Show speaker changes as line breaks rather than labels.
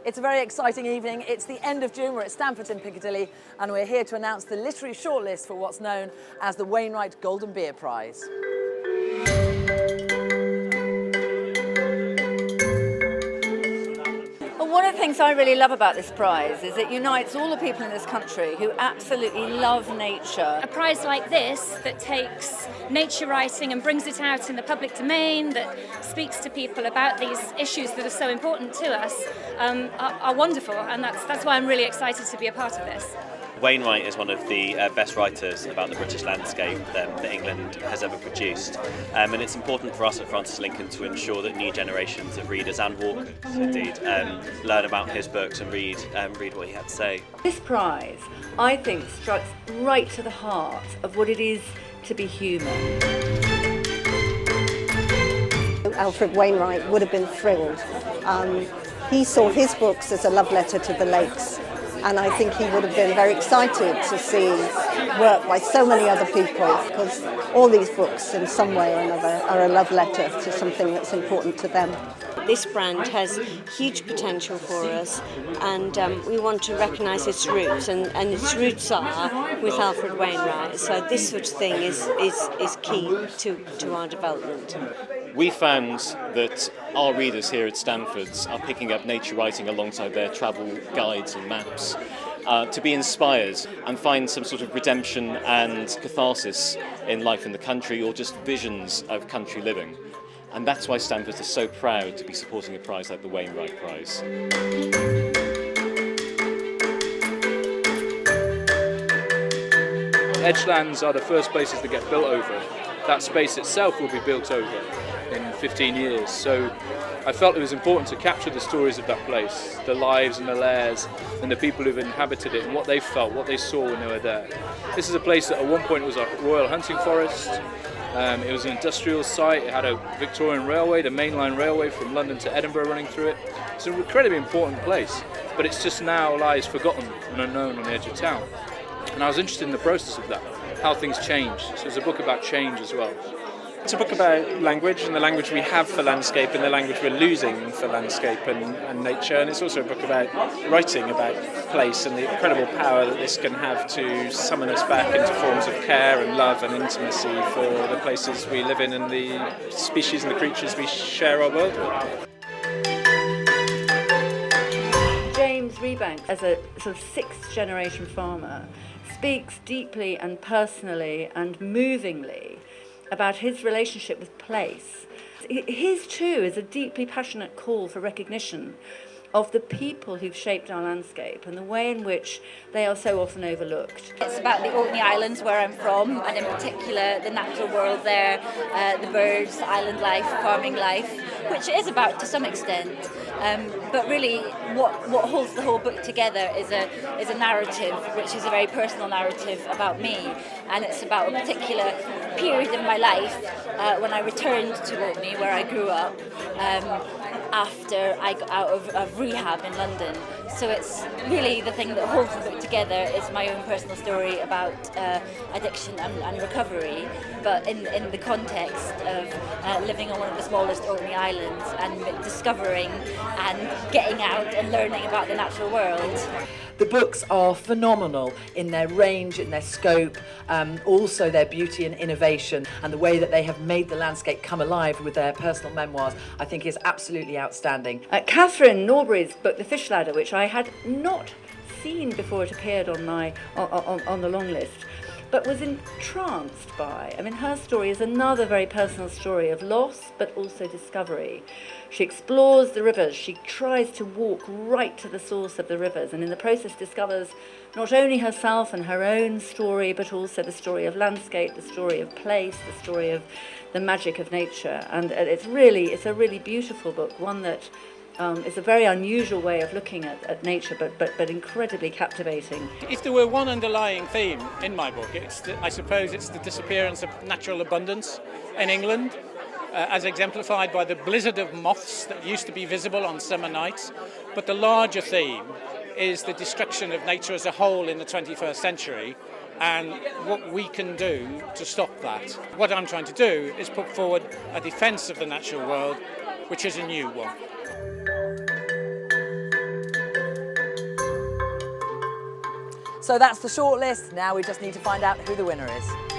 It's a very exciting evening. It's the end of June. We're at Stamford in Piccadilly, and we're here to announce the literary shortlist for what's known as the Wainwright Golden Beer Prize.
One of the things I really love about this prize is it unites all the people in this country who absolutely love nature.
A prize like this that takes nature writing and brings it out in the public domain, that speaks to people about these issues that are so important to us, are wonderful, and that's why I'm really excited to be a part of this.
Wainwright is one of the best writers about the British landscape that England has ever produced, and it's important for us at Francis Lincoln to ensure that new generations of readers and walkers indeed learn about his books and read what he had to say.
This prize, I think, strikes right to the heart of what it is to be human.
Alfred Wainwright would have been thrilled. He saw his books as a love letter to the lakes. And I think he would have been very excited to see work by so many other people, because all these books in some way or another are a love letter to something that's important to them.
This brand has huge potential for us, and we want to recognise its roots, and its roots are with Alfred Wainwright, so this sort of thing is key to our development.
We found that our readers here at Stamford's are picking up nature writing alongside their travel guides and maps to be inspired and find some sort of redemption and catharsis in life in the country, or just visions of country living. And that's why Stamford is so proud to be supporting a prize like the Wainwright Prize.
Edgelands are the first places that get built over. That space itself will be built over in 15 years. So I felt it was important to capture the stories of that place, the lives and the lairs and the people who've inhabited it and what they felt, what they saw when they were there. This is a place that at one point was a royal hunting forest. It was an industrial site. It had a Victorian railway, the mainline railway from London to Edinburgh running through it. It's an incredibly important place, but it's just now lies forgotten and unknown on the edge of town. And I was interested in the process of that, how things change. So it's a book about change as well.
It's a book about language and the language we have for landscape and the language we're losing for landscape and nature. And it's also a book about writing about place and the incredible power that this can have to summon us back into forms of care and love and intimacy for the places we live in and the species and the creatures we share our world with.
James Rebank, as a sort of sixth generation farmer, speaks deeply and personally and movingly about his relationship with place. His too is a deeply passionate call for recognition of the people who've shaped our landscape and the way in which they are so often overlooked.
It's about the Orkney Islands, where I'm from, and in particular the natural world there, the birds, island life, farming life, which it is about to some extent. But really what holds the whole book together is a narrative, which is a very personal narrative about me, and it's about a particular period of my life when I returned to Orkney, where I grew up, after I got out of rehab in London. So it's really the thing that holds the book together is my own personal story about addiction and recovery, but in the context of living on one of the smallest Orkney Islands and discovering and getting out and learning about the natural world.
The books are phenomenal in their range, in their scope, also their beauty and innovation, and the way that they have made the landscape come alive with their personal memoirs, I think is absolutely outstanding.
Catherine Norbury's book, The Fish Ladder, which I had not seen before it appeared on the long list, but was entranced by. I mean, her story is another very personal story of loss, but also discovery. She explores the rivers. She tries to walk right to the source of the rivers, and in the process discovers not only herself and her own story, but also the story of landscape, the story of place, the story of the magic of nature. And it's a really beautiful book, one that is a very unusual way of looking at nature, but incredibly captivating.
If there were one underlying theme in my book, I suppose it's the disappearance of natural abundance in England, as exemplified by the blizzard of moths that used to be visible on summer nights. But the larger theme is the destruction of nature as a whole in the 21st century and what we can do to stop that. What I'm trying to do is put forward a defence of the natural world, which is a new one.
So that's the shortlist. Now we just need to find out who the winner is.